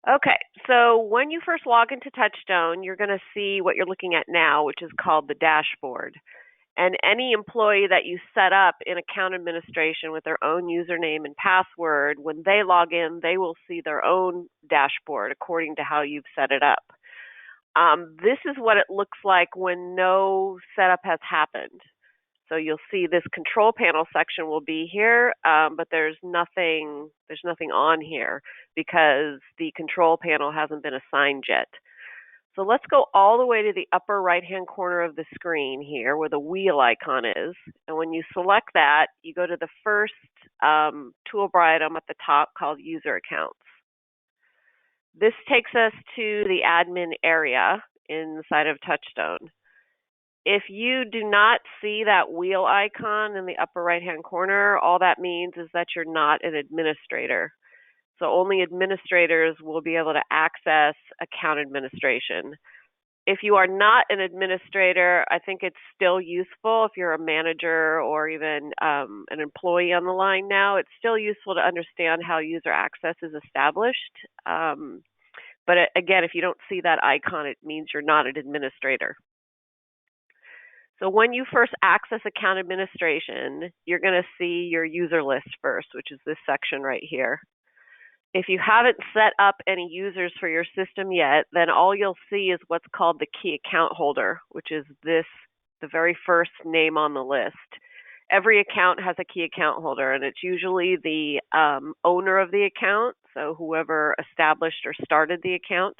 Okay, so when you first log into TouchStone, you're going to see what you're looking at now, which is called the dashboard. And any employee that you set up in account administration with their own username and password, when they log in, they will see their own dashboard according to how you've set it up. This is what it looks like when no setup has happened. So you'll see this control panel section will be here, but there's nothing on here because the control panel hasn't been assigned yet. So let's go all the way to the upper right-hand corner of the screen here where the wheel icon is. And when you select that, you go to the first toolbar item at the top called User Accounts. This takes us to the admin area inside of TouchStone. If you do not see that wheel icon in the upper right-hand corner, all that means is that you're not an administrator. So only administrators will be able to access account administration. If you are not an administrator, I think it's still useful if you're a manager or even an employee on the line now. It's still useful to understand how user access is established. But again, if you don't see that icon, it means you're not an administrator. So when you first access account administration, you're going to see your user list first, which is this section right here. If you haven't set up any users for your system yet, then all you'll see is what's called the key account holder, which is the very first name on the list. Every account has a key account holder, and it's usually the owner of the account, so whoever established or started the account.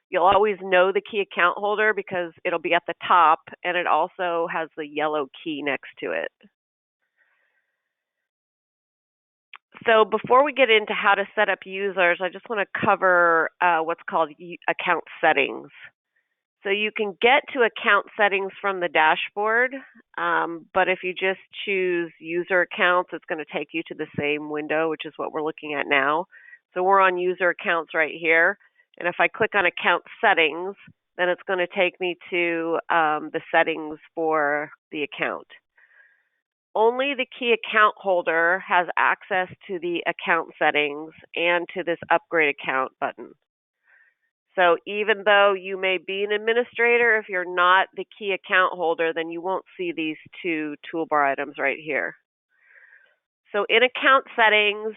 You'll always know the key account holder because it'll be at the top, and it also has the yellow key next to it. So before we get into how to set up users, I just want to cover what's called account settings. So you can get to account settings from the dashboard, but if you just choose user accounts, it's going to take you to the same window, which is what we're looking at now. So we're on user accounts right here. And if I click on account settings, then it's going to take me to the settings for the account. Only the key account holder has access to the account settings and to this upgrade account button. So even though you may be an administrator, if you're not the key account holder, then you won't see these two toolbar items right here. So in account settings,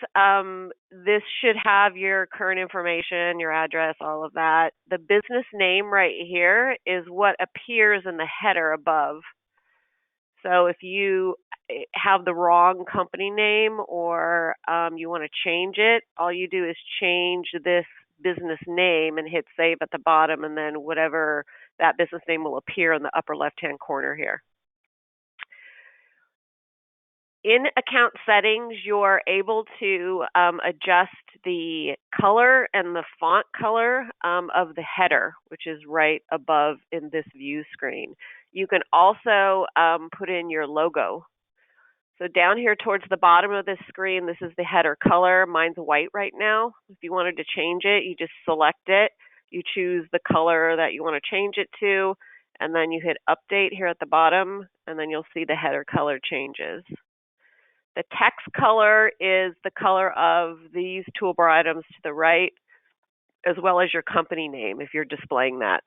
this should have your current information, your address, all of that. The business name right here is what appears in the header above. So if you have the wrong company name or you want to change it, all you do is change this business name and hit save at the bottom, and then whatever that business name will appear in the upper left-hand corner here. In account settings, you're able to adjust the color and the font color of the header, which is right above in this view screen. You can also put in your logo. So down here towards the bottom of this screen, this is the header color. Mine's white right now. If you wanted to change it, you just select it. You choose the color that you want to change it to, and then you hit update here at the bottom, and then you'll see the header color changes. The text color is the color of these toolbar items to the right, as well as your company name if you're displaying that.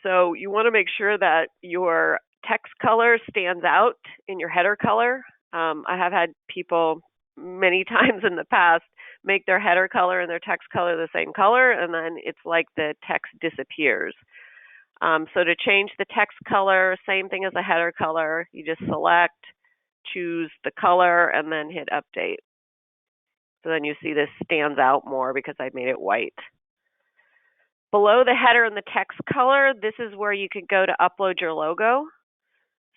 So you want to make sure that your text color stands out in your header color. I have had people many times in the past make their header color and their text color the same color, and then it's like the text disappears. So to change the text color, same thing as the header color, you just select, choose the color, and then hit update. So then you see this stands out more because I made it white. Below the header and the text color, this is where you can go to upload your logo.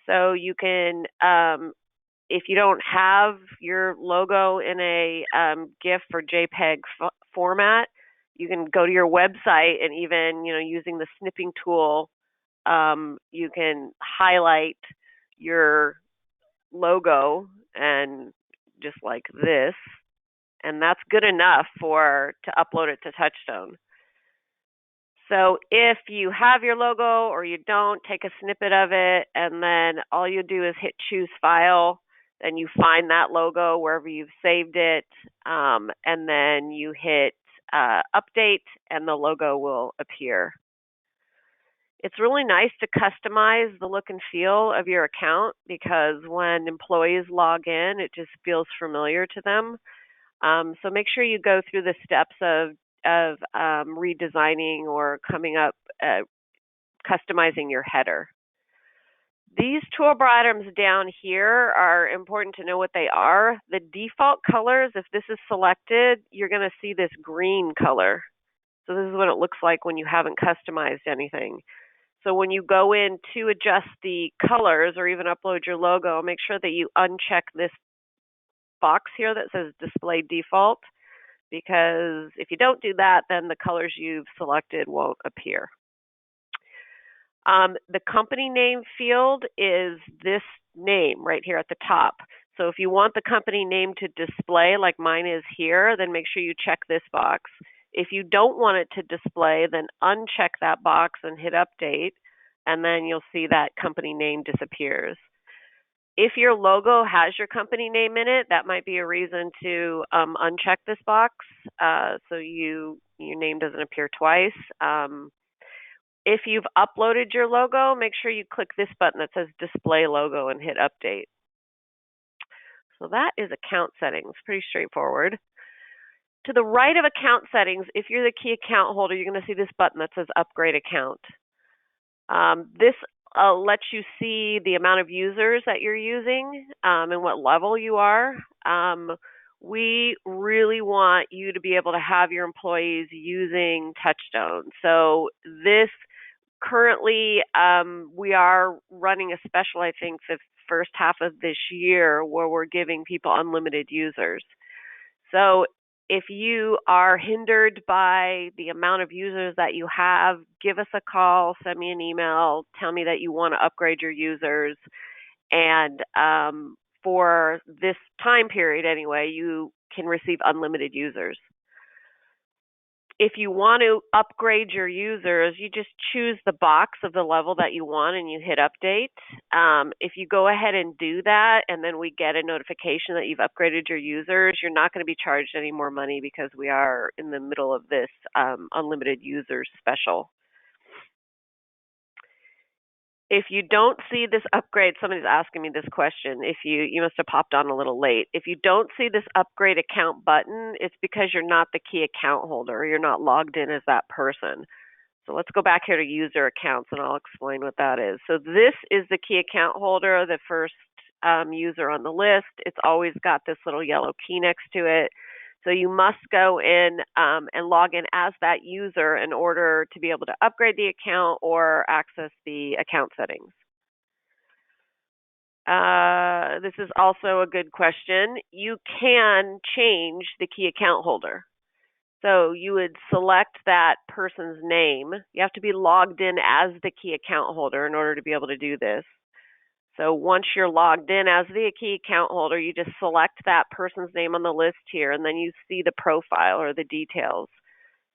So you can, if you don't have your logo in a GIF or JPEG format, you can go to your website and even, using the snipping tool, you can highlight your logo and just like this, and that's good enough to upload it to TouchStone. So if you have your logo or you don't, take a snippet of it, and then all you do is hit choose file, then you find that logo wherever you've saved it, and then you hit update, and the logo will appear. It's really nice to customize the look and feel of your account because when employees log in, it just feels familiar to them. So make sure you go through the steps of redesigning or coming up, customizing your header. These toolbar items down here are important to know what they are. The default colors, if this is selected, you're going to see this green color. So this is what it looks like when you haven't customized anything. So when you go in to adjust the colors or even upload your logo, make sure that you uncheck this box here that says Display Default, because if you don't do that, then the colors you've selected won't appear. The company name field is this name right here at the top. So if you want the company name to display like mine is here, then make sure you check this box. If you don't want it to display, then uncheck that box and hit update, and then you'll see that company name disappears. If your logo has your company name in it, that might be a reason to uncheck this box so your name doesn't appear twice. If you've uploaded your logo, make sure you click this button that says Display Logo and hit Update. So that is account settings, pretty straightforward. To the right of account settings, if you're the key account holder, you're going to see this button that says Upgrade Account. This lets you see the amount of users that you're using and what level you are. We really want you to be able to have your employees using TouchStone. So this currently, we are running a special, I think, the first half of this year where we're giving people unlimited users. So if you are hindered by the amount of users that you have, give us a call, send me an email, tell me that you want to upgrade your users. And for this time period anyway, you can receive unlimited users. If you want to upgrade your users, you just choose the box of the level that you want and you hit update. If you go ahead and do that and then we get a notification that you've upgraded your users, you're not going to be charged any more money because we are in the middle of this unlimited users special. If you don't see this upgrade, somebody's asking me this question. If you must have popped on a little late. If you don't see this upgrade account button, it's because you're not the key account holder or you're not logged in as that person. So let's go back here to user accounts and I'll explain what that is. So this is the key account holder, the first user on the list. It's always got this little yellow key next to it. So you must go in and log in as that user in order to be able to upgrade the account or access the account settings. This is also a good question. You can change the key account holder. So you would select that person's name. You have to be logged in as the key account holder in order to be able to do this. So once you're logged in as the key account holder, you just select that person's name on the list here, and then you see the profile or the details.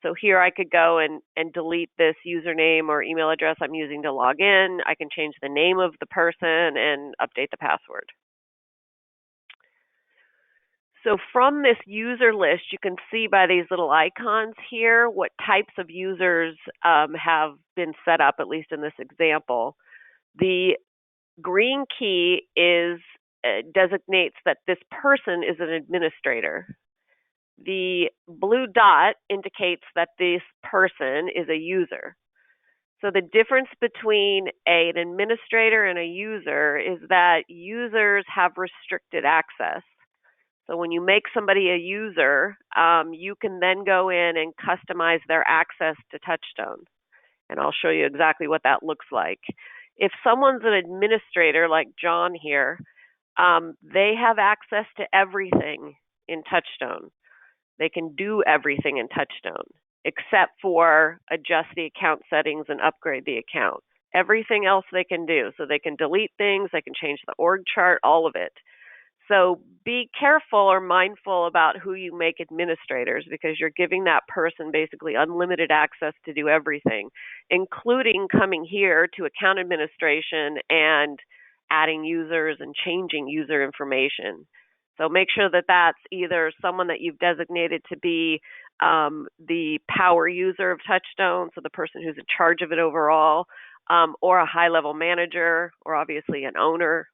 So here I could go and delete this username or email address I'm using to log in. I can change the name of the person and update the password. So from this user list, you can see by these little icons here what types of users have been set up, at least in this example. The green key designates that this person is an administrator. The blue dot indicates that this person is a user. So the difference between an administrator and a user is that users have restricted access. So when you make somebody a user, you can then go in and customize their access to TouchStone. And I'll show you exactly what that looks like. If someone's an administrator like John here, they have access to everything in TouchStone. They can do everything in TouchStone except for adjust the account settings and upgrade the account. Everything else they can do. So they can delete things, they can change the org chart, all of it. So be careful or mindful about who you make administrators because you're giving that person basically unlimited access to do everything, including coming here to account administration and adding users and changing user information. So make sure that that's either someone that you've designated to be the power user of TouchStone, so the person who's in charge of it overall, or a high-level manager, or obviously an owner.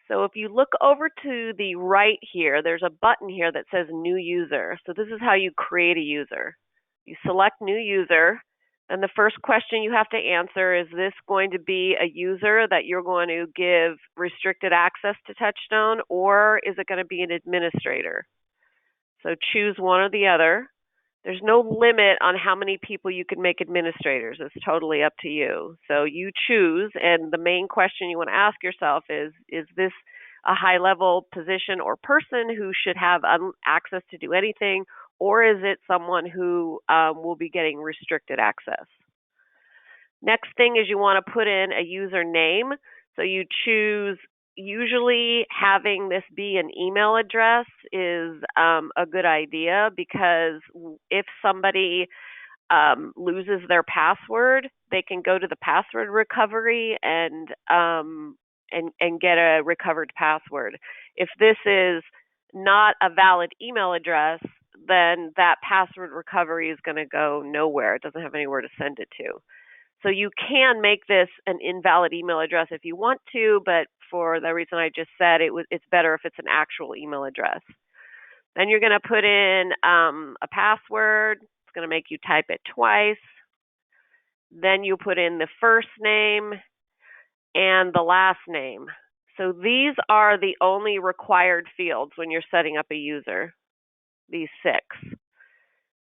So if you look over to the right here, there's a button here that says New User. So this is how you create a user. You select New User, and the first question you have to answer is this going to be a user that you're going to give restricted access to TouchStone, or is it going to be an administrator? So choose one or the other. There's no limit on how many people you can make administrators. It's totally up to you. So you choose, and the main question you want to ask yourself is this a high-level position or person who should have access to do anything, or is it someone who will be getting restricted access? Next thing is you want to put in a username. So you choose, usually having this be an email address is a good idea, because if somebody loses their password, they can go to the password recovery and get a recovered password. If this is not a valid email address, then that password recovery is going to go nowhere. It doesn't have anywhere to send it to. So you can make this an invalid email address if you want to, but for the reason I just said, it's better if it's an actual email address. Then you're going to put in a password. It's going to make you type it twice. Then you put in the first name and the last name. So these are the only required fields when you're setting up a user, these 6.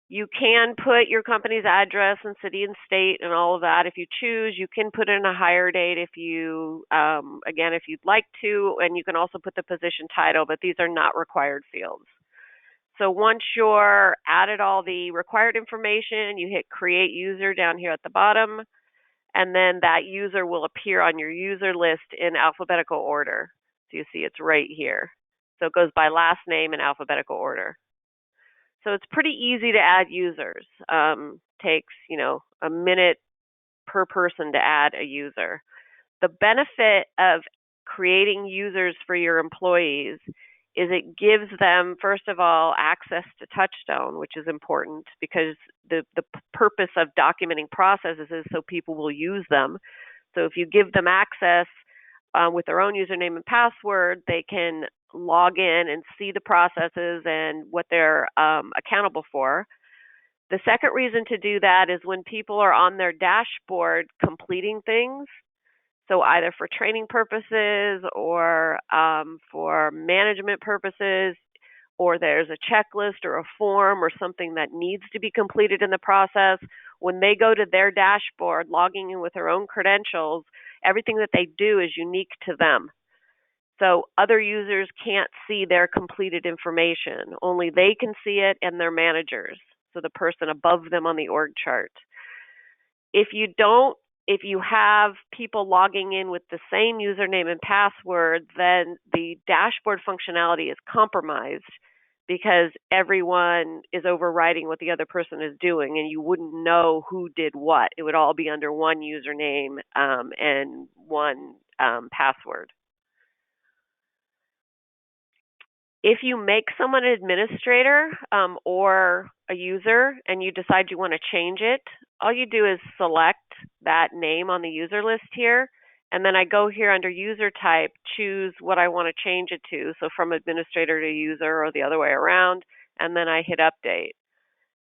You can put your company's address and city and state and all of that if you choose. You can put in a hire date if you, again, if you'd like to, and you can also put the position title, but these are not required fields. So once you're added all the required information, you hit Create User down here at the bottom, and then that user will appear on your user list in alphabetical order. So you see it's right here. So it goes by last name in alphabetical order. So it's pretty easy to add users. Takes, a minute per person to add a user. The benefit of creating users for your employees is it gives them, first of all, access to TouchStone, which is important because the purpose of documenting processes is so people will use them. So if you give them access with their own username and password, they can log in and see the processes and what they're accountable for. The second reason to do that is when people are on their dashboard completing things, so either for training purposes or for management purposes, or there's a checklist or a form or something that needs to be completed in the process, when they go to their dashboard, logging in with their own credentials, everything that they do is unique to them. So other users can't see their completed information. Only they can see it and their managers, so the person above them on the org chart. If you have people logging in with the same username and password, then the dashboard functionality is compromised because everyone is overriding what the other person is doing, and you wouldn't know who did what. It would all be under one username and one password. If you make someone an administrator or a user and you decide you want to change it, all you do is select that name on the user list here, and then I go here under user type, choose what I want to change it to, so from administrator to user or the other way around, and then I hit update.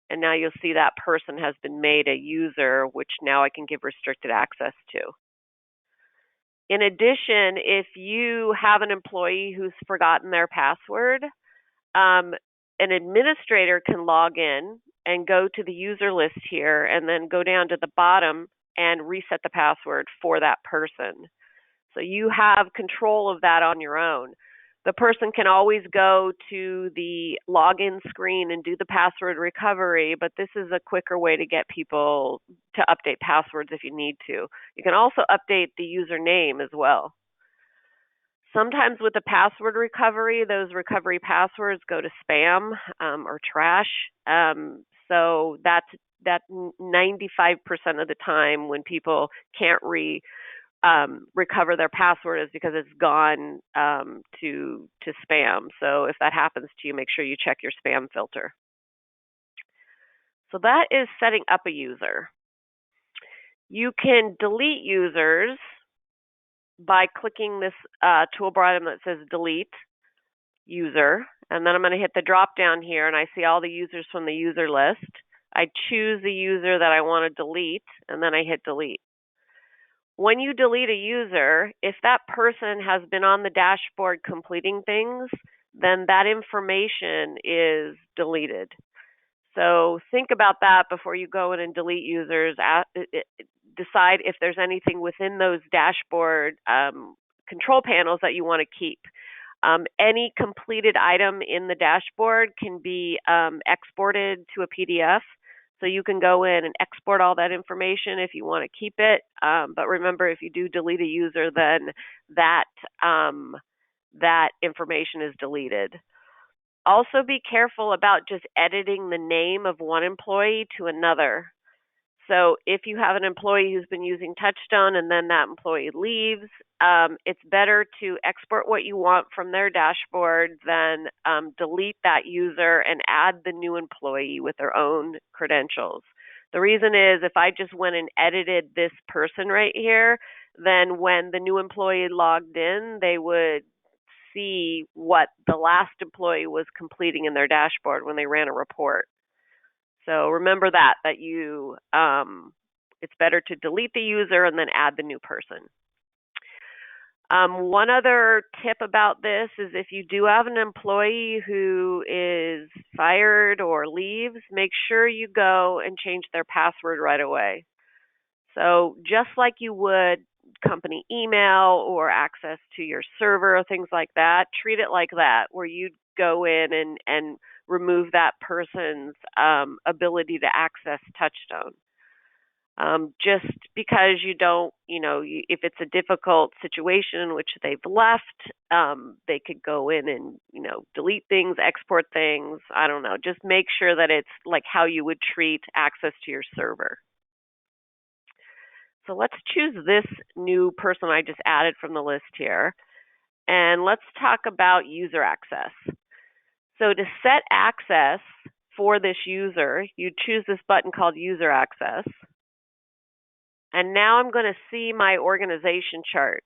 And now you'll see that person has been made a user, which now I can give restricted access to. In addition, if you have an employee who's forgotten their password, an administrator can log in and go to the user list here and then go down to the bottom and reset the password for that person. So you have control of that on your own. The person can always go to the login screen and do the password recovery, but this is a quicker way to get people to update passwords if you need to. You can also update the username as well. Sometimes with the password recovery, those recovery passwords go to spam or trash. So that's 95% of the time when people can't recover their password is because it's gone to spam. So if that happens to you, make sure you check your spam filter. So that is setting up a user. You can delete users by clicking this toolbar item that says delete user, and then I'm going to hit the drop down here and I see all the users from the user list. I choose the user that I want to delete and then I hit delete. When you delete a user, if that person has been on the dashboard completing things, then that information is deleted. So think about that before you go in and delete users. Decide if there's anything within those dashboard control panels that you want to keep. Any completed item in the dashboard can be exported to a PDF. So you can go in and export all that information if you want to keep it. But remember, if you do delete a user, then that information is deleted. Also be careful about just editing the name of one employee to another. So if you have an employee who's been using TouchStone and then that employee leaves, it's better to export what you want from their dashboard than delete that user and add the new employee with their own credentials. The reason is if I just went and edited this person right here, then when the new employee logged in, they would see what the last employee was completing in their dashboard when they ran a report. So remember that you it's better to delete the user and then add the new person. One other tip about this is if you do have an employee who is fired or leaves, make sure you go and change their password right away. So just like you would company email or access to your server or things like that, treat it like that, where you'd go in and remove that person's ability to access TouchStone. Just because you don't, if it's a difficult situation in which they've left, they could go in and, delete things, export things. I don't know. Just make sure that it's like how you would treat access to your server. So let's choose this new person I just added from the list here. And let's talk about user access. So to set access for this user, you choose this button called User Access. And now I'm going to see my organization chart.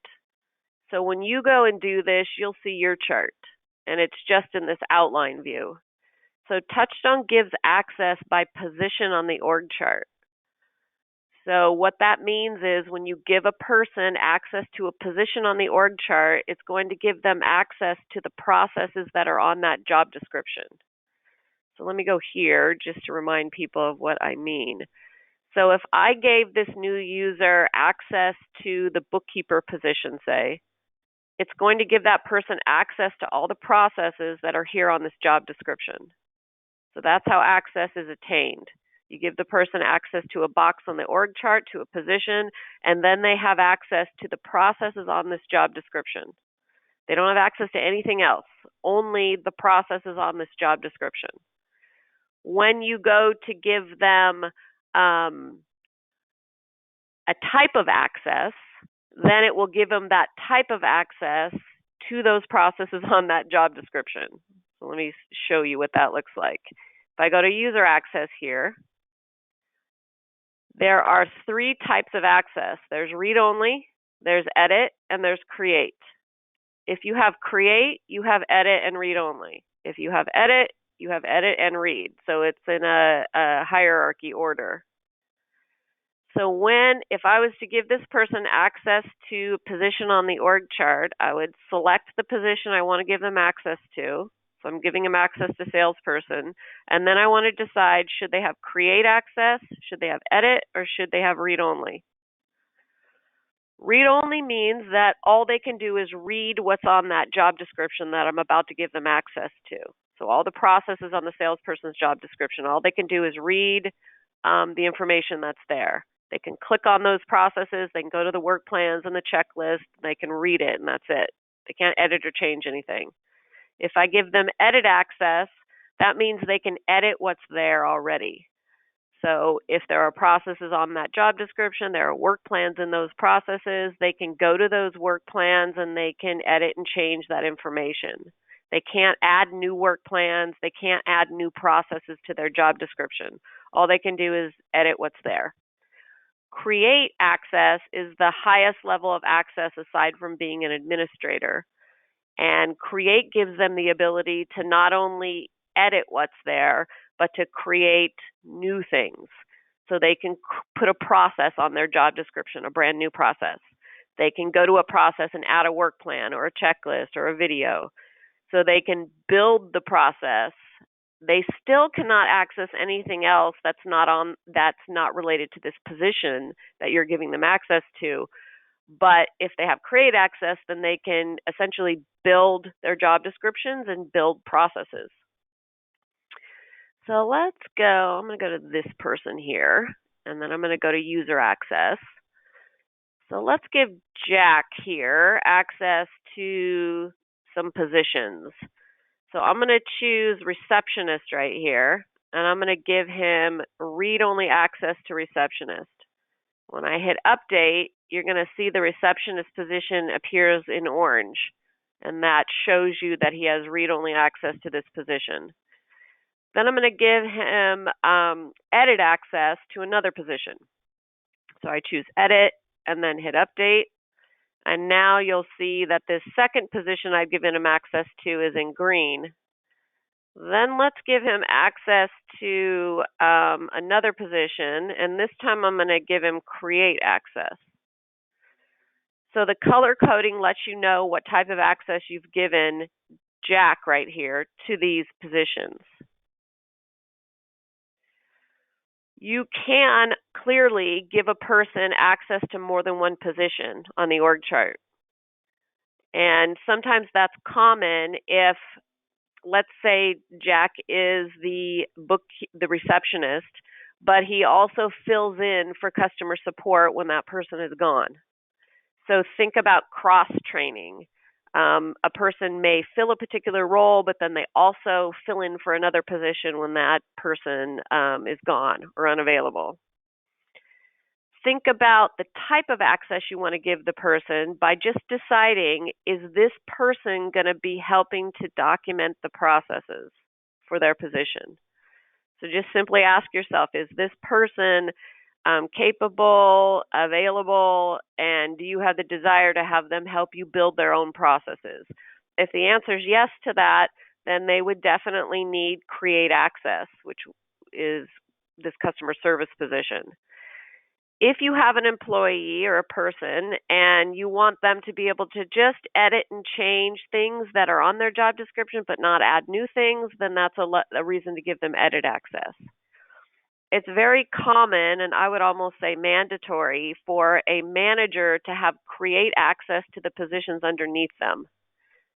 So when you go and do this, you'll see your chart. And it's just in this outline view. So TouchStone gives access by position on the org chart. So what that means is when you give a person access to a position on the org chart, it's going to give them access to the processes that are on that job description. So let me go here just to remind people of what I mean. So if I gave this new user access to the bookkeeper position, say, it's going to give that person access to all the processes that are here on this job description. So that's how access is attained. You give the person access to a box on the org chart, to a position, and then they have access to the processes on this job description. They don't have access to anything else, only the processes on this job description. When you go to give them a type of access, then it will give them that type of access to those processes on that job description. So let me show you what that looks like. If I go to user access here, there are three types of access. There's read-only, there's edit, and there's create. If you have create, you have edit and read-only. If you have edit, you have edit and read. So it's in a hierarchy order. So if I was to give this person access to a position on the org chart, I would select the position I want to give them access to. So I'm giving them access to salesperson. And then I want to decide, should they have create access, should they have edit, or should they have read only? Read only means that all they can do is read what's on that job description that I'm about to give them access to. So all the processes on the salesperson's job description, all they can do is read the information that's there. They can click on those processes, they can go to the work plans and the checklist, they can read it, and that's it. They can't edit or change anything. If I give them edit access, that means they can edit what's there already. So if there are processes on that job description, there are work plans in those processes, they can go to those work plans and they can edit and change that information. They can't add new work plans. They can't add new processes to their job description. All they can do is edit what's there. Create access is the highest level of access aside from being an administrator. And create gives them the ability to not only edit what's there, but to create new things. So they can put a process on their job description, a brand new process. They can go to a process and add a work plan or a checklist or a video. So they can build the process. They still cannot access anything else that's not related to this position that you're giving them access to. But if they have create access, then they can essentially build their job descriptions and build processes. So let's go, I'm going to go to this person here, and then I'm going to go to user access. So let's give Jack here access to some positions. So I'm going to choose receptionist right here, and I'm going to give him read-only access to receptionist. When I hit update, you're going to see the receptionist position appears in orange, and that shows you that he has read-only access to this position. Then I'm going to give him edit access to another position. So I choose edit and then hit update, and now you'll see that this second position I've given him access to is in green. Then let's give him access to another position, and this time I'm going to give him create access. So the color coding lets you know what type of access you've given Jack right here to these positions. You can clearly give a person access to more than one position on the org chart. And sometimes that's common if, let's say Jack is the receptionist, but he also fills in for customer support when that person is gone. So think about cross-training. A person may fill a particular role, but then they also fill in for another position when that person is gone or unavailable. Think about the type of access you want to give the person by just deciding, is this person going to be helping to document the processes for their position? So just simply ask yourself, is this person capable, available, and do you have the desire to have them help you build their own processes? If the answer is yes to that, then they would definitely need create access, which is this customer service position. If you have an employee or a person and you want them to be able to just edit and change things that are on their job description but not add new things, then that's a reason to give them edit access. It's very common, and I would almost say mandatory, for a manager to have create access to the positions underneath them.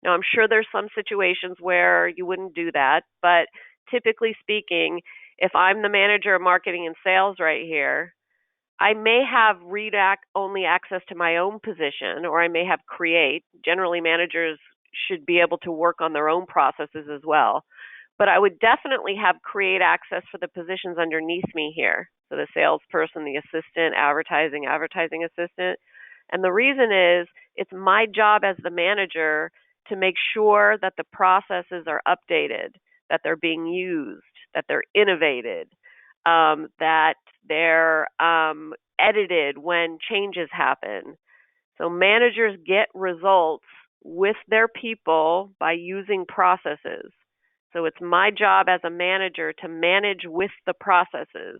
Now, I'm sure there's some situations where you wouldn't do that, but typically speaking, if I'm the manager of marketing and sales right here, I may have read-only access to my own position, or I may have create. Generally, managers should be able to work on their own processes as well. But I would definitely have create access for the positions underneath me here. So the salesperson, the assistant, advertising assistant. And the reason is, it's my job as the manager to make sure that the processes are updated, that they're being used, that they're innovated, that they're edited when changes happen. So managers get results with their people by using processes. So it's my job as a manager to manage with the processes,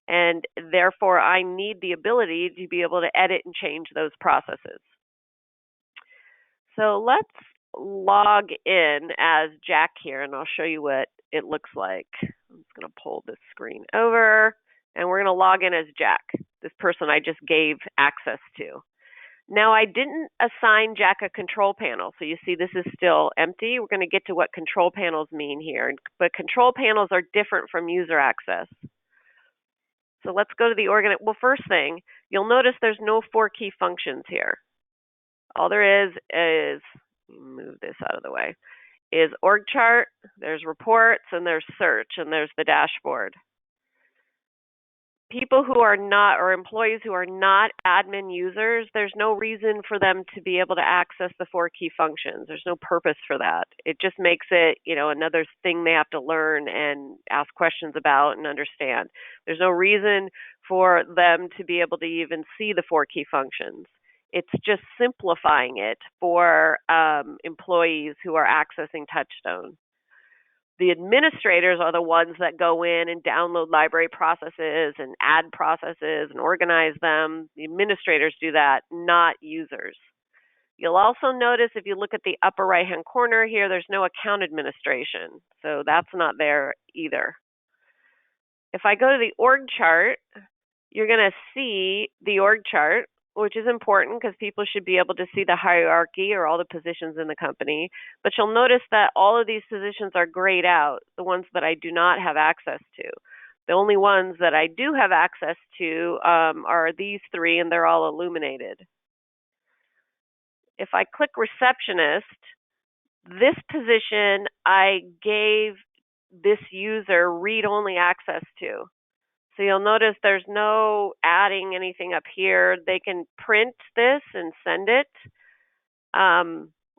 and therefore I need the ability to be able to edit and change those processes. So let's log in as Jack here, and I'll show you what it looks like. I'm just going to pull this screen over, and we're going to log in as Jack, this person I just gave access to. Now, I didn't assign Jack a control panel, so you see this is still empty. We're going to get to what control panels mean here, but control panels are different from user access. So let's go to the well, first thing, you'll notice there's no 4 key functions here. All there is, move this out of the way, is org chart, there's reports, and there's search, and there's the dashboard. people who are not, or employees who are not admin users, there's no reason for them to be able to access the 4 key functions. There's no purpose for that. It just makes it, another thing they have to learn and ask questions about and understand. There's no reason for them to be able to even see the 4 key functions. It's just simplifying it for employees who are accessing TouchStone. The administrators are the ones that go in and download library processes and add processes and organize them. The administrators do that, not users. You'll also notice if you look at the upper right-hand corner here, there's no account administration. So that's not there either. If I go to the org chart, you're going to see the org chart, which is important because people should be able to see the hierarchy or all the positions in the company. But you'll notice that all of these positions are grayed out, the ones that I do not have access to. The only ones that I do have access to are these 3, and they're all illuminated. If I click receptionist, this position I gave this user read-only access to. So you'll notice there's no adding anything up here. They can print this and send it.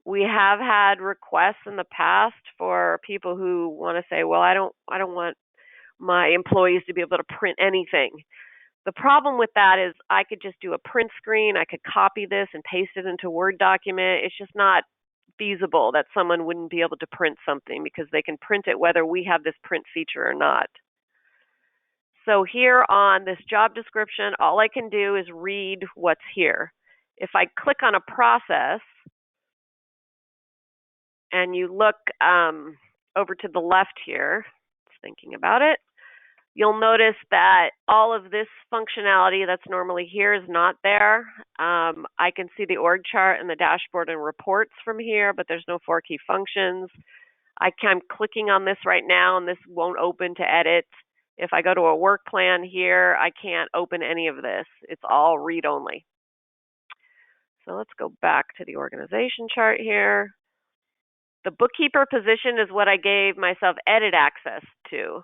We have had requests in the past for people who want to say, well, I don't want my employees to be able to print anything. The problem with that is I could just do a print screen. I could copy this and paste it into a Word document. It's just not feasible that someone wouldn't be able to print something because they can print it whether we have this print feature or not. So here on this job description, all I can do is read what's here. If I click on a process and you look over to the left here, just thinking about it, you'll notice that all of this functionality that's normally here is not there. I can see the org chart and the dashboard and reports from here, but there's no 4 key functions. I'm clicking on this right now, and this won't open to edit. If I go to a work plan here, I can't open any of this. It's all read-only. So let's go back to the organization chart here. The bookkeeper position is what I gave myself edit access to.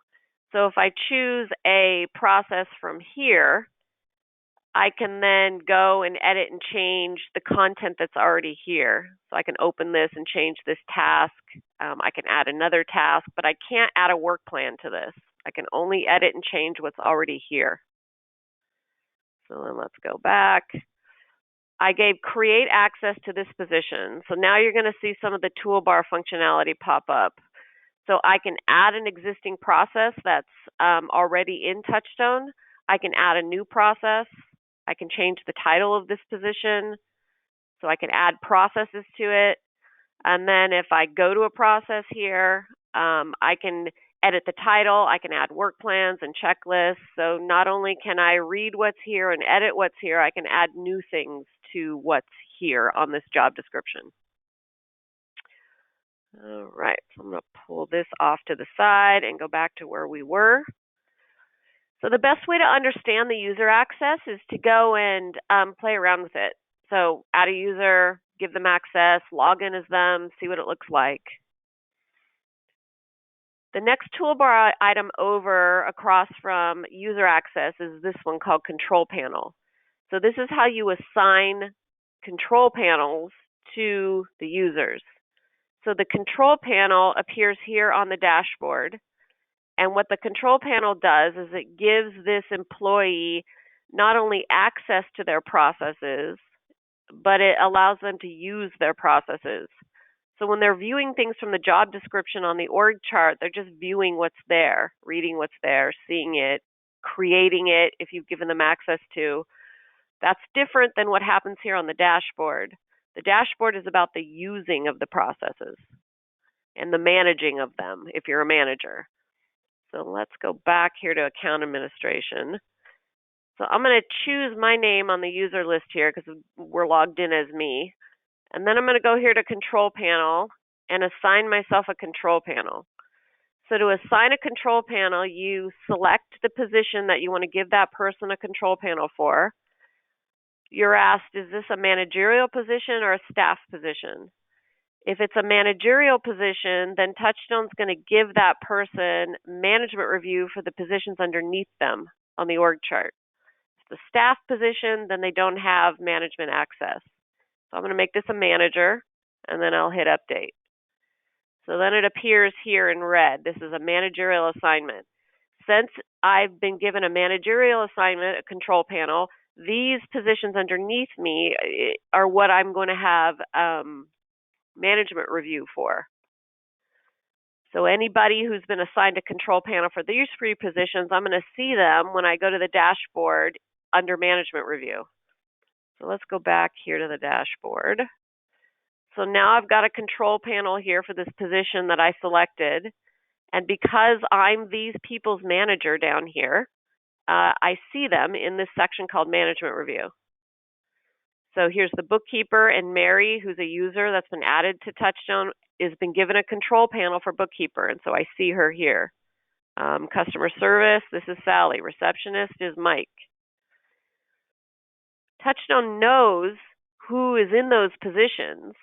So if I choose a process from here, I can then go and edit and change the content that's already here. So I can open this and change this task. I can add another task, but I can't add a work plan to this. I can only edit and change what's already here. So then let's go back. I gave create access to this position. So now you're going to see some of the toolbar functionality pop up. So I can add an existing process that's already in TouchStone. I can add a new process. I can change the title of this position. So I can add processes to it. And then if I go to a process here, I can edit the title. I can add work plans and checklists. So not only can I read what's here and edit what's here, I can add new things to what's here on this job description. All right, so I'm going to pull this off to the side and go back to where we were. So the best way to understand the user access is to go and play around with it. So add a user, give them access, log in as them, see what it looks like. The next toolbar item over across from user access is this one called Control Panel. So this is how you assign control panels to the users. So the control panel appears here on the dashboard. And what the control panel does is it gives this employee not only access to their processes, but it allows them to use their processes. So when they're viewing things from the job description on the org chart, they're just viewing what's there, reading what's there, seeing it, creating it if you've given them access to. That's different than what happens here on the dashboard. The dashboard is about the using of the processes and the managing of them if you're a manager. So let's go back here to account administration. So I'm going to choose my name on the user list here because we're logged in as me. And then I'm going to go here to Control Panel and assign myself a control panel. So to assign a control panel, you select the position that you want to give that person a control panel for. You're asked, is this a managerial position or a staff position? If it's a managerial position, then TouchStone's going to give that person management review for the positions underneath them. on the org chart. If it's a staff position, then they don't have management access. So I'm going to make this a manager, and then I'll hit update. So then it appears here in red. This is a managerial assignment. Since I've been given a managerial assignment, a control panel, these positions underneath me are what I'm going to have management review for. So anybody who's been assigned a control panel for these 3 positions, I'm going to see them when I go to the dashboard under management review. So let's go back here to the dashboard. So now I've got a control panel here for this position that I selected. And because I'm these people's manager down here, I see them in this section called Management Review. So here's the bookkeeper, and Mary, who's a user that's been added to TouchStone, has been given a control panel for bookkeeper, and so I see her here. Customer service, this is Sally. Receptionist is Mike. TouchStone knows who is in those positions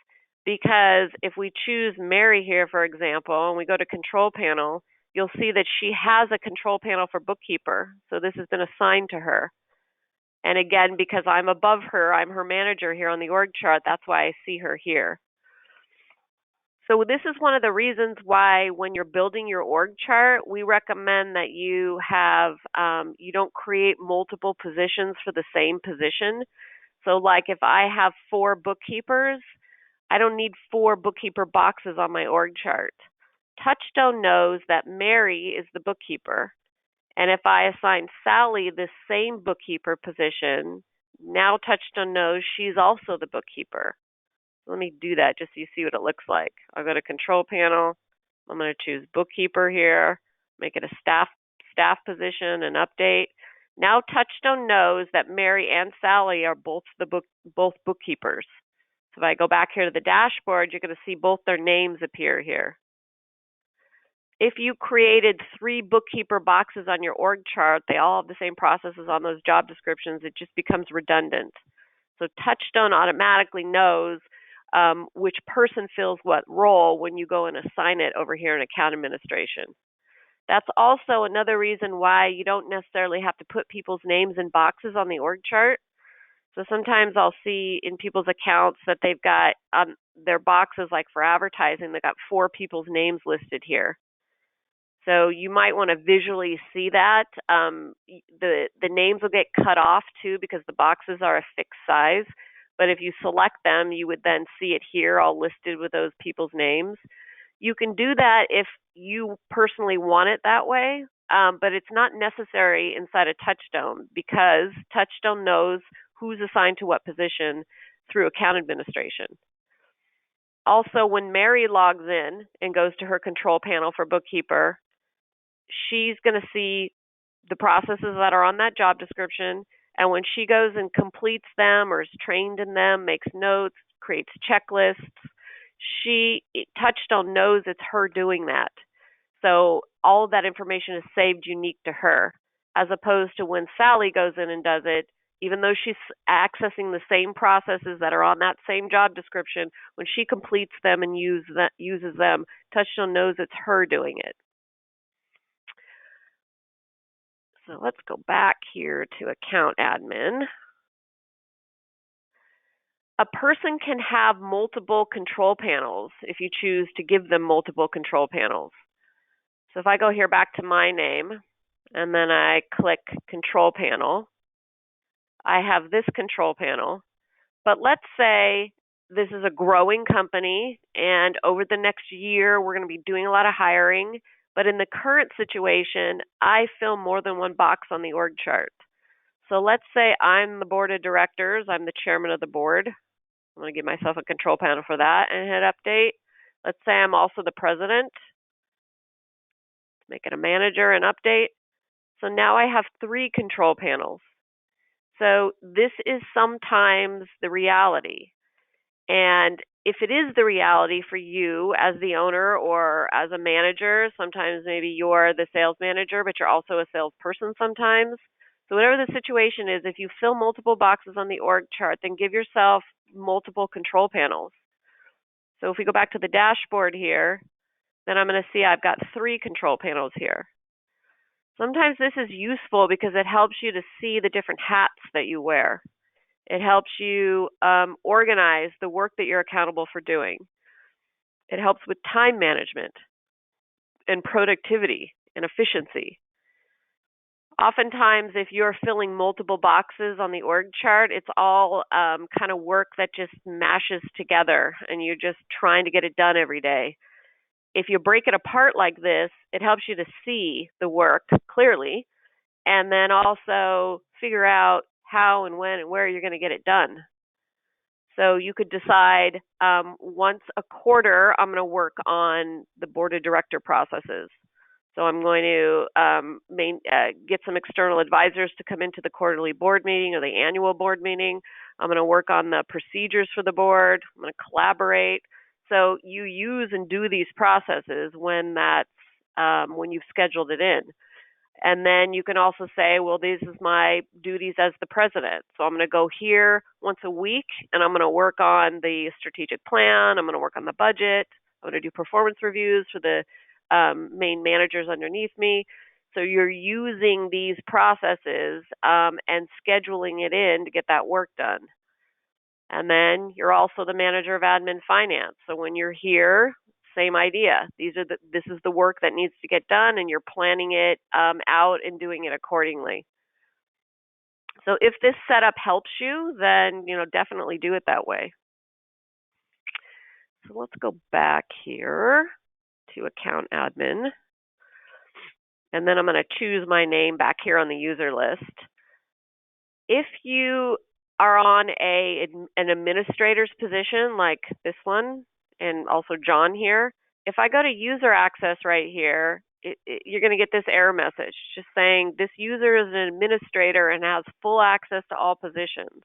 because if we choose Mary here, for example, and we go to control panel, you'll see that she has a control panel for bookkeeper. So this has been assigned to her. And again, because I'm above her, I'm her manager here on the org chart, that's why I see her here. So this is one of the reasons why when you're building your org chart, we recommend that you have, you don't create multiple positions for the same position. So like if I have 4 bookkeepers, I don't need 4 bookkeeper boxes on my org chart. TouchStone knows that Mary is the bookkeeper. And if I assign Sally this same bookkeeper position, now TouchStone knows she's also the bookkeeper. Let me do that just so you see what it looks like. I'll go to control panel. I'm going to choose bookkeeper here, make it a staff position and update. Now TouchStone knows that Mary and Sally are both bookkeepers. So if I go back here to the dashboard, you're going to see both their names appear here. If you created 3 bookkeeper boxes on your org chart, they all have the same processes on those job descriptions, it just becomes redundant. So TouchStone automatically knows which person fills what role when you go and assign it over here in account administration. That's also another reason why you don't necessarily have to put people's names in boxes on the org chart. So sometimes I'll see in people's accounts that they've got their boxes, like for advertising, they've got 4 people's names listed here. So you might want to visually see that. The names will get cut off too because the boxes are a fixed size. But if you select them, you would then see it here all listed with those people's names. You can do that if you personally want it that way, but it's not necessary inside of TouchStone because TouchStone knows who's assigned to what position through account administration. Also, when Mary logs in and goes to her control panel for bookkeeper, she's going to see the processes that are on that job description, and when she goes and completes them or is trained in them, makes notes, creates checklists, TouchStone knows it's her doing that. So all of that information is saved unique to her, as opposed to when Sally goes in and does it, even though she's accessing the same processes that are on that same job description, when she completes them and uses them, TouchStone knows it's her doing it. So let's go back here to account admin. A person can have multiple control panels if you choose to give them multiple control panels. So if I go here back to my name and then I click control panel, I have this control panel. But let's say this is a growing company and over the next year we're going to be doing a lot of hiring. But in the current situation, I fill more than 1 box on the org chart. So let's say I'm the board of directors, I'm the chairman of the board. I'm going to give myself a control panel for that and hit update. Let's say I'm also the president. Make it a manager and update. So now I have 3 control panels. So this is sometimes the reality. And if it is the reality for you as the owner or as a manager, sometimes maybe you're the sales manager, but you're also a salesperson sometimes. So whatever the situation is, if you fill multiple boxes on the org chart, then give yourself multiple control panels. So if we go back to the dashboard here, then I'm going to see I've got 3 control panels here. Sometimes this is useful because it helps you to see the different hats that you wear. It helps you organize the work that you're accountable for doing. It helps with time management and productivity and efficiency. Oftentimes, if you're filling multiple boxes on the org chart, it's all kind of work that just mashes together and you're just trying to get it done every day. If you break it apart like this, it helps you to see the work clearly and then also figure out how and when and where you're going to get it done. So you could decide once a quarter, I'm going to work on the board of director processes. So I'm going to get some external advisors to come into the quarterly board meeting or the annual board meeting. I'm going to work on the procedures for the board. I'm going to collaborate. So you use and do these processes when you've scheduled it in. And then you can also say, well, this is my duties as the president. So I'm going to go here once a week, and I'm going to work on the strategic plan. I'm going to work on the budget. I'm going to do performance reviews for the main managers underneath me. So you're using these processes and scheduling it in to get that work done. And then you're also the manager of admin finance. So when you're here, same idea. This is the work that needs to get done, and you're planning it out and doing it accordingly. So if this setup helps you, then definitely do it that way. So let's go back here to account admin, and then I'm going to choose my name back here on the user list. If you are on an administrator's position like this one, and also John here, if I go to user access right here, you're going to get this error message just saying this user is an administrator and has full access to all positions.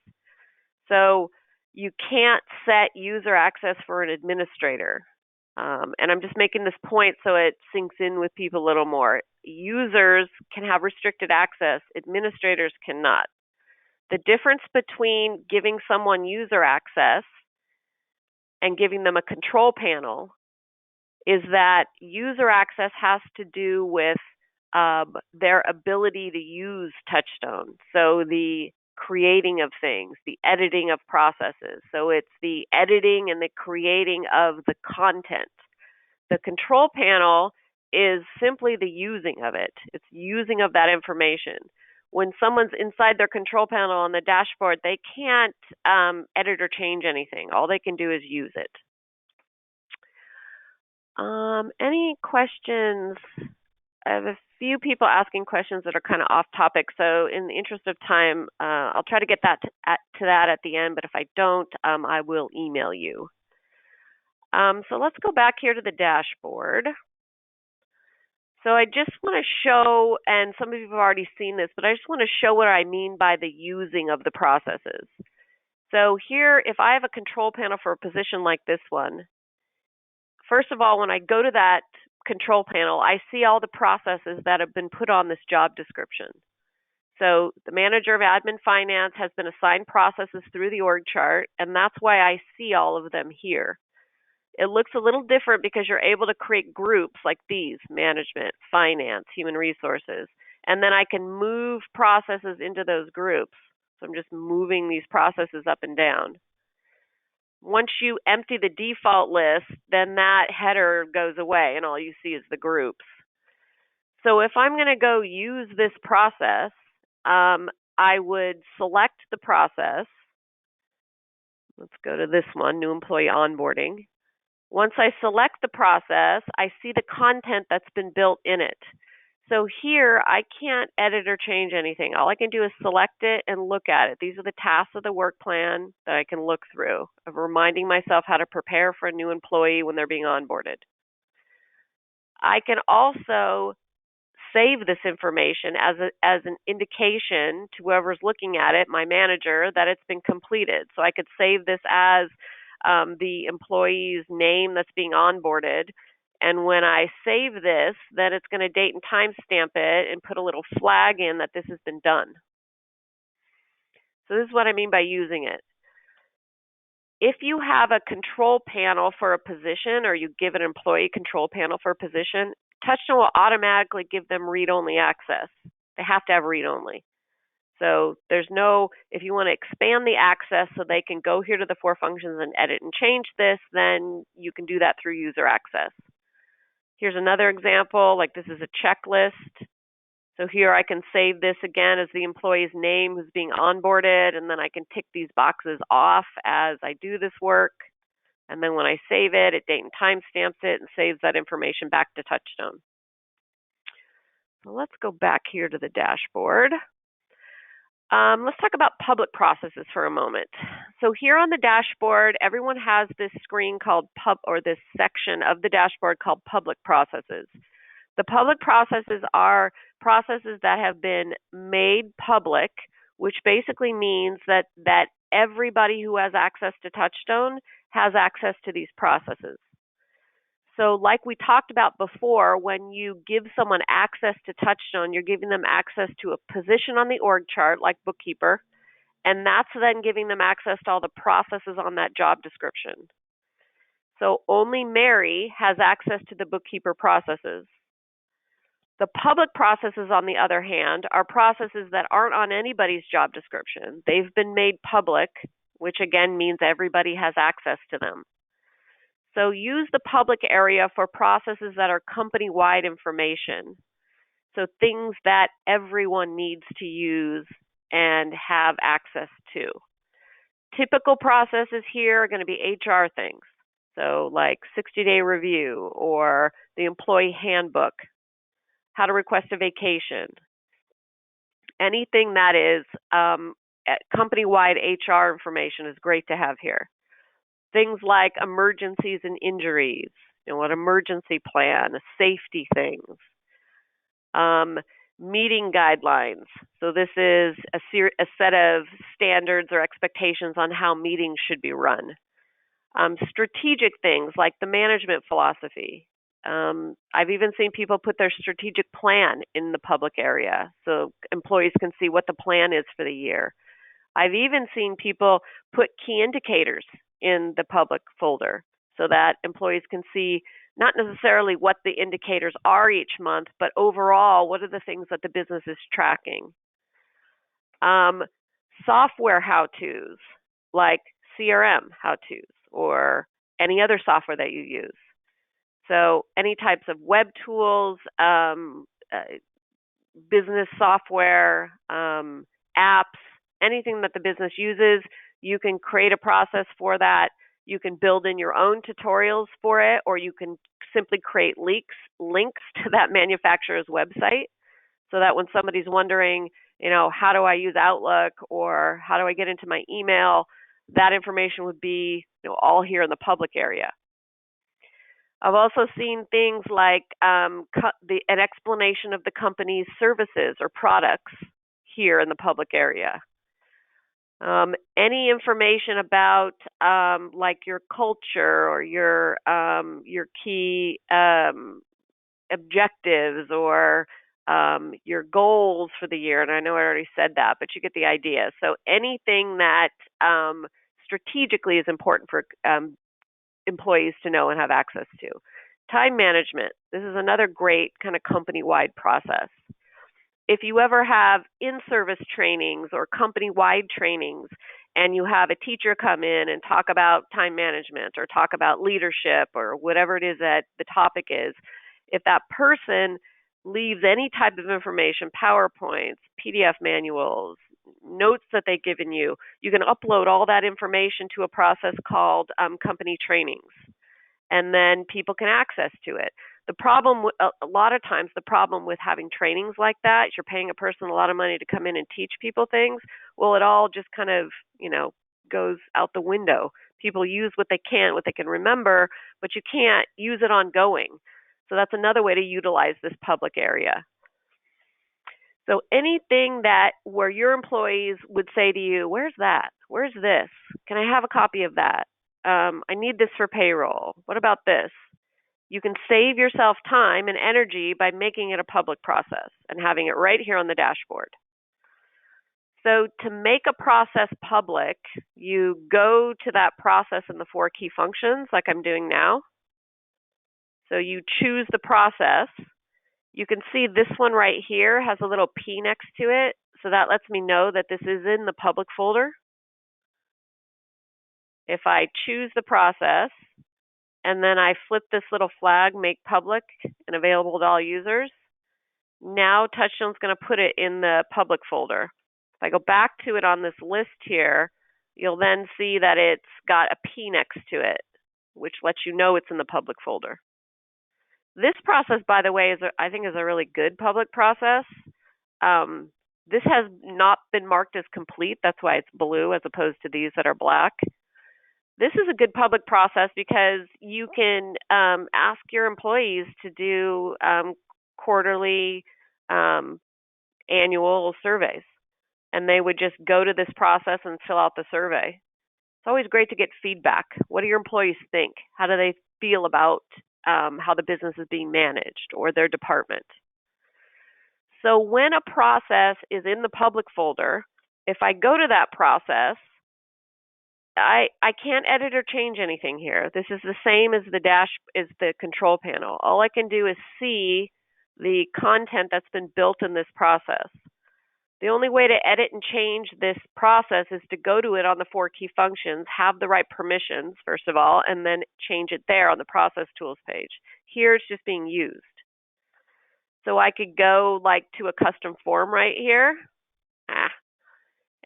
So you can't set user access for an administrator. And I'm just making this point so it sinks in with people a little more. Users can have restricted access, administrators cannot. The difference between giving someone user access and giving them a control panel is that user access has to do with their ability to use TouchStone. So the creating of things, the editing of processes. So it's the editing and the creating of the content. The control panel is simply the using of it. It's using of that information. When someone's inside their control panel on the dashboard, they can't edit or change anything. All they can do is use it. Any questions? I have a few people asking questions that are kind of off topic. So in the interest of time, I'll try to get that to that at the end. But if I don't, I will email you. So let's go back here to the dashboard. So I just want to show, and some of you have already seen this, but I just want to show what I mean by the using of the processes. So here, if I have a control panel for a position like this one, first of all, when I go to that control panel, I see all the processes that have been put on this job description. So the manager of admin finance has been assigned processes through the org chart, and that's why I see all of them here. It looks a little different because you're able to create groups like these: management, finance, human resources. And then I can move processes into those groups. So I'm just moving these processes up and down. Once you empty the default list, then that header goes away and all you see is the groups. So if I'm going to go use this process, I would select the process. Let's go to this one, new employee onboarding. Once I select the process, I see the content that's been built in it. So here, I can't edit or change anything. All I can do is select it and look at it. These are the tasks of the work plan that I can look through, of reminding myself how to prepare for a new employee when they're being onboarded. I can also save this information as an indication to whoever's looking at it, my manager, that it's been completed. So I could save this as the employee's name that's being onboarded. And when I save this, then it's going to date and timestamp it and put a little flag in that this has been done. So this is what I mean by using it. If you have a control panel for a position, or you give an employee control panel for a position, TouchStone will automatically give them read-only access. They have to have read-only. So there's no, if you want to expand the access so they can go here to the 4 functions and edit and change this, then you can do that through user access. Here's another example, like this is a checklist. So here I can save this again as the employee's name who's being onboarded, and then I can tick these boxes off as I do this work. And then when I save it, it date and time stamps it and saves that information back to TouchStone. So let's go back here to the dashboard. Let's talk about public processes for a moment. So here on the dashboard, everyone has this screen called this section of the dashboard called public processes. The public processes are processes that have been made public, which basically means that everybody who has access to TouchStone has access to these processes. So like we talked about before, when you give someone access to TouchStone, you're giving them access to a position on the org chart, like bookkeeper, and that's then giving them access to all the processes on that job description. So only Mary has access to the bookkeeper processes. The public processes, on the other hand, are processes that aren't on anybody's job description. They've been made public, which again means everybody has access to them. So use the public area for processes that are company-wide information. So things that everyone needs to use and have access to. Typical processes here are going to be HR things. So like 60-day review or the employee handbook, how to request a vacation. Anything that is company-wide HR information is great to have here. Things like emergencies and injuries, an emergency plan, safety things, meeting guidelines. So this is a set of standards or expectations on how meetings should be run. Strategic things like the management philosophy. I've even seen people put their strategic plan in the public area so employees can see what the plan is for the year. I've even seen people put key indicators in the public folder so that employees can see not necessarily what the indicators are each month, but overall, what are the things that the business is tracking. Software how-tos, like CRM how-tos or any other software that you use. So any types of web tools, business software, apps, anything that the business uses, you can create a process for that. You can build in your own tutorials for it, or you can simply create links to that manufacturer's website so that when somebody's wondering, how do I use Outlook or how do I get into my email, that information would be all here in the public area. I've also seen things like an explanation of the company's services or products here in the public area. Any information about like your culture or your key objectives or your goals for the year, and I know I already said that, but you get the idea. So anything that strategically is important for employees to know and have access to. Time management. This is another great kind of company-wide process. If you ever have in-service trainings or company-wide trainings and you have a teacher come in and talk about time management or talk about leadership or whatever it is that the topic is, if that person leaves any type of information, PowerPoints, PDF manuals, notes that they've given you, you can upload all that information to a process called company trainings, and then people can access to it. The problem, a lot of times, the problem with having trainings like that, you're paying a person a lot of money to come in and teach people things. Well, it all just kind of, goes out the window. People use what they can remember, but you can't use it ongoing. So that's another way to utilize this public area. So anything where your employees would say to you, where's that? Where's this? Can I have a copy of that? I need this for payroll. What about this? You can save yourself time and energy by making it a public process and having it right here on the dashboard. So to make a process public, you go to that process in the 4 key functions like I'm doing now. So you choose the process. You can see this one right here has a little P next to it, so that lets me know that this is in the public folder. If I choose the process, and then I flip this little flag, make public and available to all users, now TouchStone's going to put it in the public folder. If I go back to it on this list here, you'll then see that it's got a P next to it, which lets you know it's in the public folder. This process, by the way, I think is a really good public process. This has not been marked as complete. That's why it's blue as opposed to these that are black. This is a good public process because you can ask your employees to do quarterly, annual surveys, and they would just go to this process and fill out the survey. It's always great to get feedback. What do your employees think? How do they feel about how the business is being managed or their department? So when a process is in the public folder, if I go to that process, I can't edit or change anything here. This is the same as the control panel. All I can do is see the content that's been built in this process. The only way to edit and change this process is to go to it on the 4 key functions, have the right permissions, first of all, and then change it there on the process tools page. Here it's just being used. So I could go like to a custom form right here.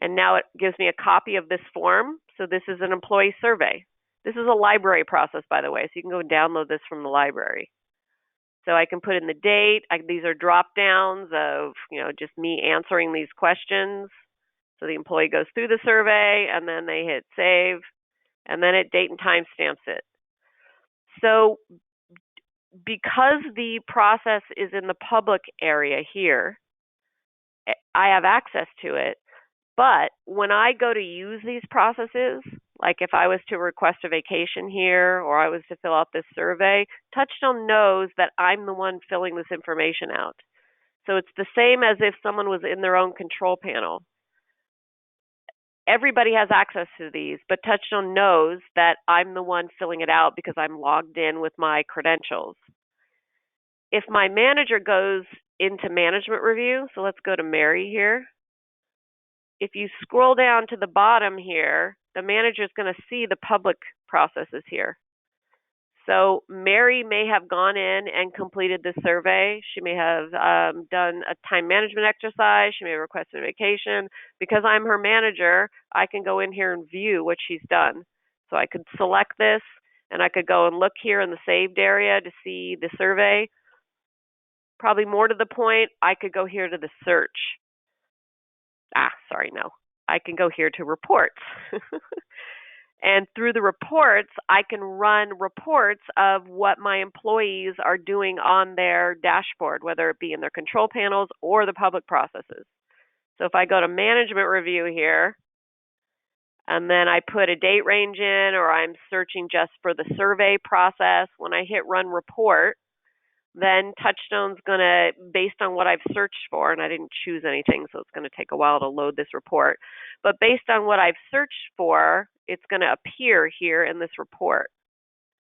And now it gives me a copy of this form. So this is an employee survey. This is a library process, by the way, so you can go download this from the library. So I can put in the date. These are drop downs of just me answering these questions. So the employee goes through the survey, and then they hit save, and then it date and time stamps it. So because the process is in the public area here, I have access to it. But when I go to use these processes, like if I was to request a vacation here or I was to fill out this survey, TouchStone knows that I'm the one filling this information out. So it's the same as if someone was in their own control panel. Everybody has access to these, but TouchStone knows that I'm the one filling it out because I'm logged in with my credentials. If my manager goes into management review, so let's go to Mary here. If you scroll down to the bottom here, the manager is going to see the public processes here. So Mary may have gone in and completed the survey. She may have done a time management exercise. She may have requested a vacation. Because I'm her manager, I can go in here and view what she's done. So I could select this, and I could go and look here in the saved area to see the survey. Probably more to the point, I could go here to the search. I can go here to reports. And through the reports, I can run reports of what my employees are doing on their dashboard, whether it be in their control panels or the public processes. So if I go to management review here, and then I put a date range in, or I'm searching just for the survey process, when I hit run report, then TouchStone's going to, based on what I've searched for, and I didn't choose anything, so it's going to take a while to load this report, but based on what I've searched for, it's going to appear here in this report.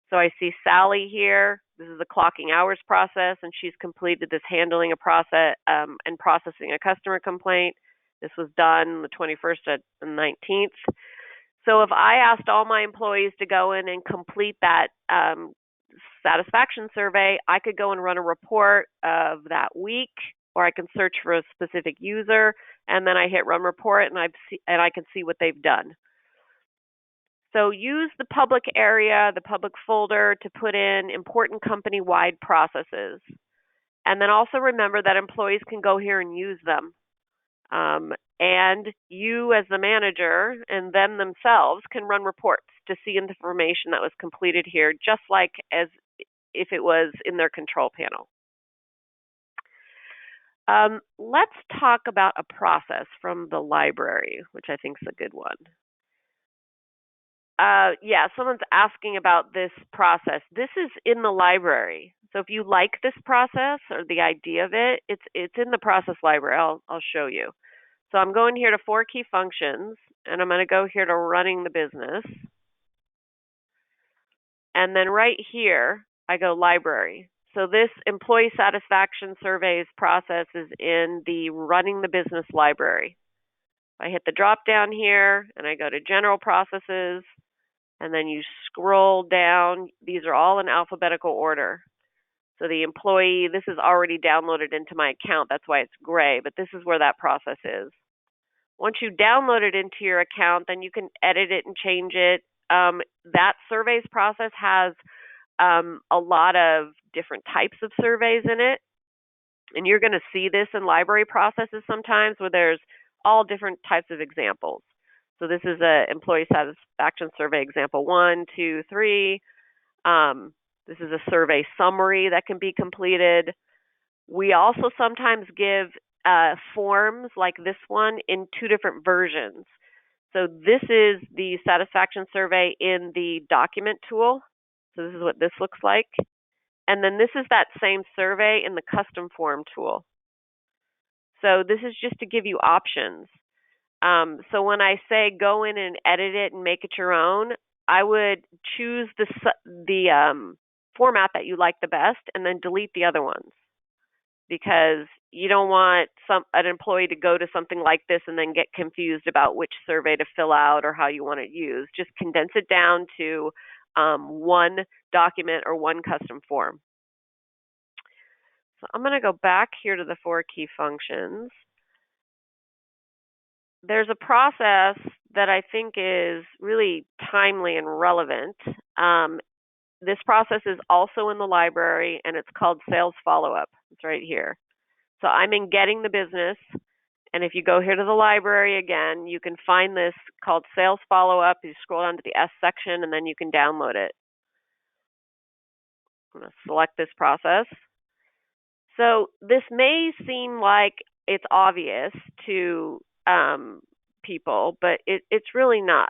So I see Sally here. This is the clocking hours process, and she's completed this handling a process and processing a customer complaint. This was done the 21st and the 19th. So if I asked all my employees to go in and complete that satisfaction survey, I could go and run a report of that week, or I can search for a specific user, and then I hit run report, and I can see what they've done. So use the public area, the public folder, to put in important company-wide processes. And then also remember that employees can go here and use them. And you as the manager and them themselves can run reports to see information that was completed here, just like as if it was in their control panel. Let's talk about a process from the library, which I think is a good one. Someone's asking about this process. This is in the library. So if you like this process or the idea of it, it's in the process library. I'll show you. So I'm going here to 4 key functions, and I'm going to go here to running the business. And then right here, I go library. So this employee satisfaction surveys process is in the running the business library. I hit the drop down here and I go to general processes, and then you scroll down. These are all in alphabetical order. So the employee, this is already downloaded into my account. That's why it's gray, but this is where that process is. Once you download it into your account, then you can edit it and change it. That surveys process has a lot of different types of surveys in it. And you're going to see this in library processes sometimes where there's all different types of examples. So this is an employee satisfaction survey example 1, 2, 3. This is a survey summary that can be completed. We also sometimes give forms like this one in 2 different versions. So this is the satisfaction survey in the document tool. So this is what this looks like. And then this is that same survey in the custom form tool. So this is just to give you options. So when I say go in and edit it and make it your own, I would choose the format that you like the best and then delete the other ones, because you don't want an employee to go to something like this and then get confused about which survey to fill out or how you want it used. Just condense it down to one document or one custom form. So I'm going to go back here to the 4 key functions. There's a process that I think is really timely and relevant. This process is also in the library, and it's called sales follow-up. It's right here. So I'm in Getting the Business, and if you go here to the library again, you can find this called sales follow-up. You scroll down to the S section, and then you can download it. I'm going to select this process. So this may seem like it's obvious to people, but it's really not.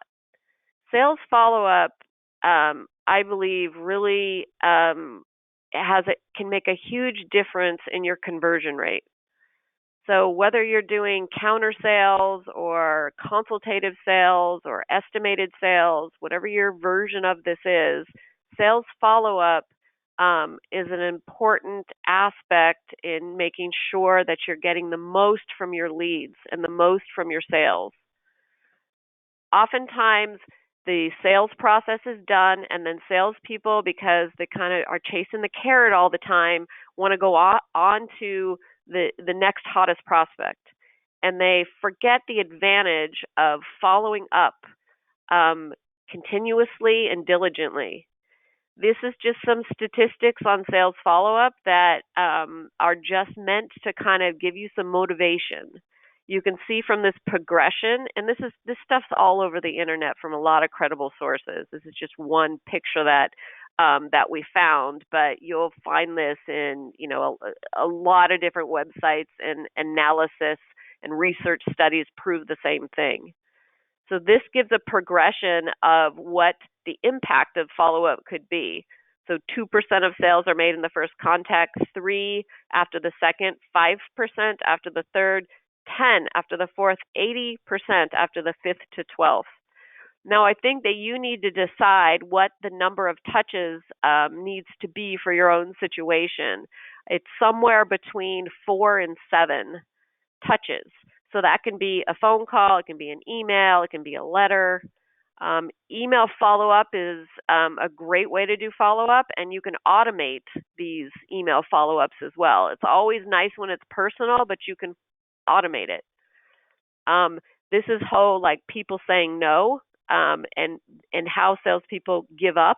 Sales follow-up, I believe, really can make a huge difference in your conversion rate. So whether you're doing counter sales or consultative sales or estimated sales, whatever your version of this is, sales follow-up is an important aspect in making sure that you're getting the most from your leads and the most from your sales. Oftentimes, the sales process is done, and then salespeople, because they kind of are chasing the carrot all the time, want to go on to the next hottest prospect. And they forget the advantage of following up continuously and diligently. This is just some statistics on sales follow-up that are just meant to kind of give you some motivation. You can see from this progression, and this stuff's all over the internet from a lot of credible sources. This is just one picture that we found, but you'll find this in a lot of different websites, and analysis and research studies prove the same thing. So this gives a progression of what the impact of follow-up could be. So 2% of sales are made in the first contact, 3% after the second, 5% after the third, 10% after the fourth, 80% after the 5th to 12th. Now, I think that you need to decide what the number of touches needs to be for your own situation. It's somewhere between 4 and 7 touches. So that can be a phone call, it can be an email, it can be a letter. Email follow-up is a great way to do follow-up, and you can automate these email follow-ups as well. It's always nice when it's personal, but you can automate it. This is how, like, people saying no, and how salespeople give up.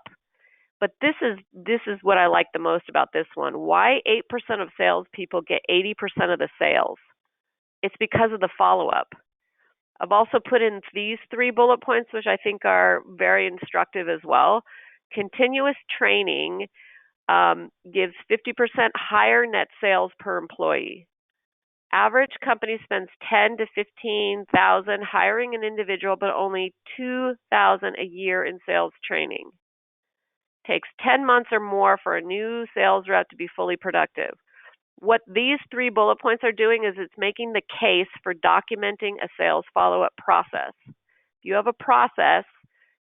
But this is what I like the most about this one. Why 8% of salespeople get 80% of the sales? It's because of the follow-up. I've also put in these 3 bullet points, which I think are very instructive as well. Continuous training gives 50% higher net sales per employee. Average company spends $10,000 to $15,000 hiring an individual, but only $2,000 a year in sales training. Takes 10 months or more for a new sales rep to be fully productive. What these 3 bullet points are doing is it's making the case for documenting a sales follow-up process. If you have a process,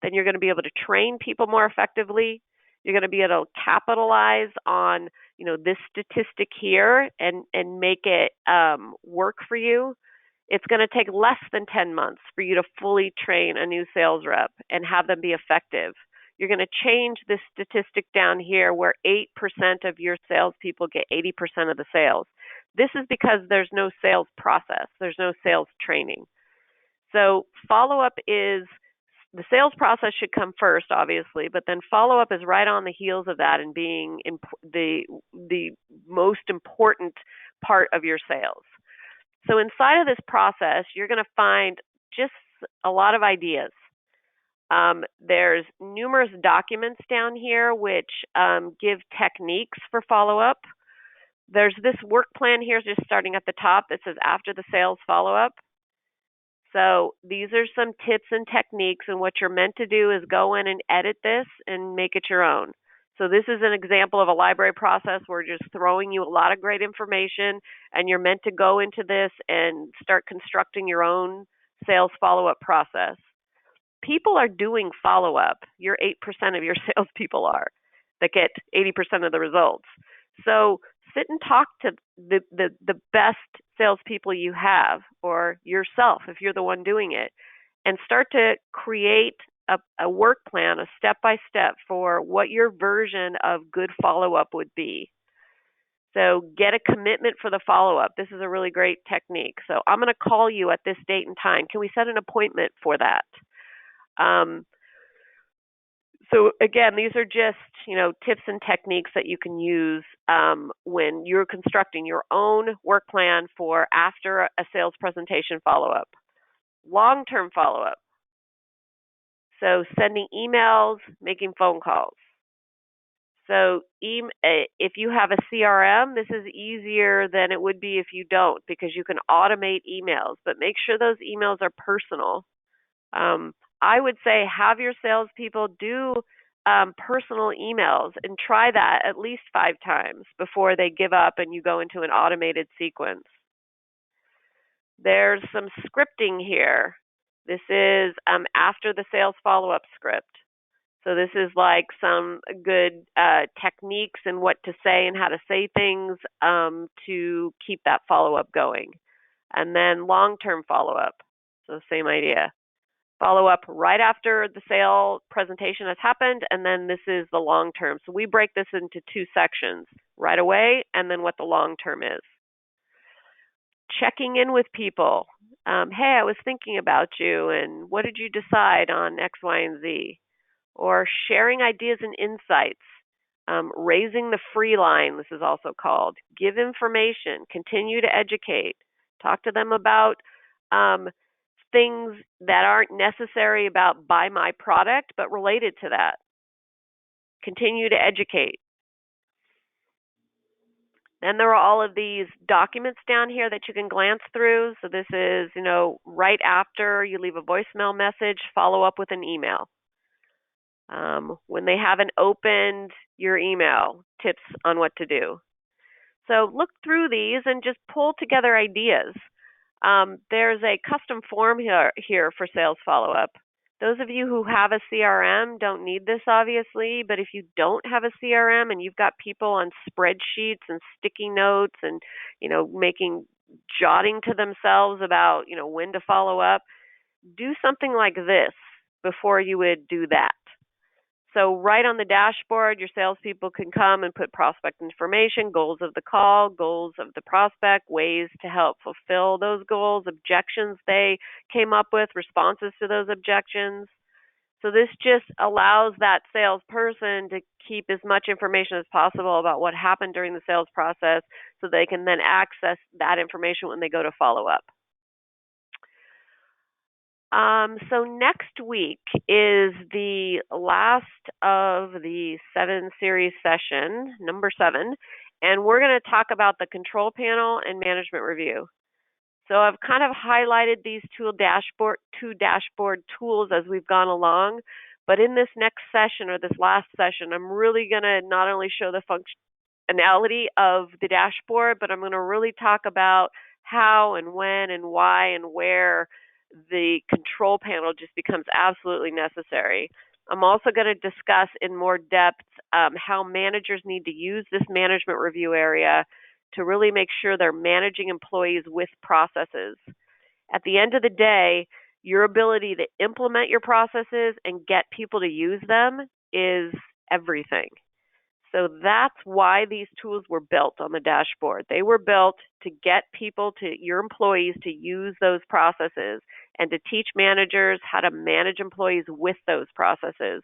then you're going to be able to train people more effectively. You're going to be able to capitalize on, this statistic here and make it work for you. It's going to take less than 10 months for you to fully train a new sales rep and have them be effective. You're going to change this statistic down here where 8% of your salespeople get 80% of the sales. This is because there's no sales process. There's no sales training. So follow-up is, the sales process should come first, obviously, but then follow-up is right on the heels of that and being the most important part of your sales. So inside of this process, you're going to find just a lot of ideas. There's numerous documents down here which give techniques for follow-up. There's this work plan here just starting at the top that says after the sales follow-up. So these are some tips and techniques, and what you're meant to do is go in and edit this and make it your own. So this is an example of a library process. We're just throwing you a lot of great information, and you're meant to go into this and start constructing your own sales follow-up process. People are doing follow-up. Your 8% of your salespeople are that get 80% of the results. So sit and talk to the best salespeople you have, or yourself if you're the one doing it, and start to create a work plan, a step-by-step for what your version of good follow-up would be. So get a commitment for the follow-up. This is a really great technique. So I'm going to call you at this date and time. Can we set an appointment for that? So again, these are just, tips and techniques that you can use when you're constructing your own work plan for after a sales presentation follow-up. Long-term follow-up. So sending emails, making phone calls. So if you have a CRM, this is easier than it would be if you don't, because you can automate emails, but make sure those emails are personal. I would say have your salespeople do personal emails and try that at least 5 times before they give up and you go into an automated sequence. There's some scripting here. This is after the sales follow-up script. So this is like some good techniques and what to say and how to say things to keep that follow-up going. And then long-term follow-up. So same idea. Follow up right after the sale presentation has happened, and then this is the long term. So we break this into 2 sections, right away and then what the long term is. Checking in with people. Hey, I was thinking about you, and what did you decide on X, Y, and Z? Or sharing ideas and insights. Raising the free line, this is also called. Give information, continue to educate. Talk to them about things that aren't necessary about buy my product, but related to that. Continue to educate. Then there are all of these documents down here that you can glance through. So this is, right after you leave a voicemail message, follow up with an email. When they haven't opened your email, tips on what to do. So look through these and just pull together ideas. There's a custom form here for sales follow-up. Those of you who have a CRM don't need this, obviously, but if you don't have a CRM and you've got people on spreadsheets and sticky notes and, jotting to themselves about, when to follow up, do something like this before you would do that. So right on the dashboard, your salespeople can come and put prospect information, goals of the call, goals of the prospect, ways to help fulfill those goals, objections they came up with, responses to those objections. So this just allows that salesperson to keep as much information as possible about what happened during the sales process so they can then access that information when they go to follow up. So next week is the last of the 7 series session, number 7, and we're going to talk about the control panel and management review. So I've kind of highlighted these 2 dashboard tools as we've gone along, but in this next session or this last session, I'm really going to not only show the functionality of the dashboard, but I'm going to really talk about how and when and why and where the control panel just becomes absolutely necessary. I'm also going to discuss in more depth how managers need to use this management review area to really make sure they're managing employees with processes. At the end of the day, your ability to implement your processes and get people to use them is everything. So that's why these tools were built on the dashboard. They were built to get your employees to use those processes and to teach managers how to manage employees with those processes.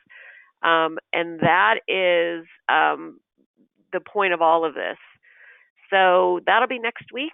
And that is the point of all of this. So that'll be next week.